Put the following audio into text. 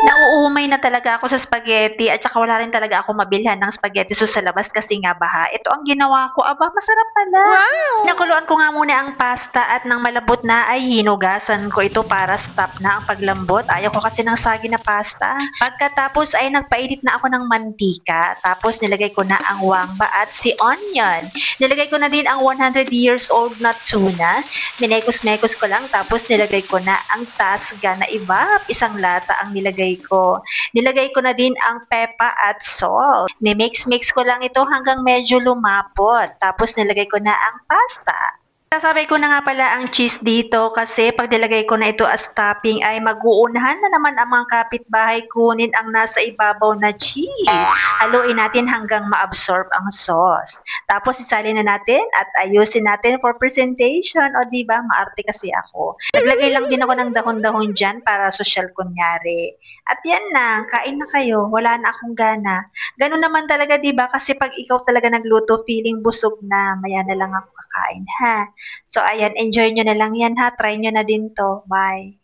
Nauumay na talaga ako sa spaghetti at saka wala rin talaga ako mabilhan ng spaghetti sauce sa labas kasi nga baha. Ito ang ginawa ko, aba masarap pala. Wow! Pinakuluan ko nga muna ang pasta at nang malambot na ay hinugasan ko ito para stop na ang paglambot. Ayaw ko kasi ng sagi na pasta. Pagkatapos ay nagpainit na ako ng mantika. Tapos nilagay ko na ang wangba at si onion. Nilagay ko na din ang 100 years old na tuna. Minekos-mekos ko lang tapos nilagay ko na ang tasga na iba. Isang lata ang nilagay ko. Nilagay ko na din ang pepa at salt. Ni-mix-mix ko lang ito hanggang medyo lumapot. Tapos nilagay ko na ang pasta. Sasabay ko na nga pala ang cheese dito kasi pag nilagay ko na ito as topping ay mag-uunahan na naman ang mga kapitbahay kunin ang nasa ibabaw na cheese. Haluin natin hanggang ma-absorb ang sauce. Tapos isalin na natin at ayusin natin for presentation. O diba, maarte kasi ako. Naglagay lang din ako ng dahon-dahon dyan para social kunyari. At yan na, kain na kayo. Wala na akong gana. Ganun naman talaga, diba? Kasi pag ikaw talaga nagluto, feeling busog na, maya na lang ako kakain, ha? So, ayan, enjoy nyo na lang yan, ha? Try nyo na din to. Bye!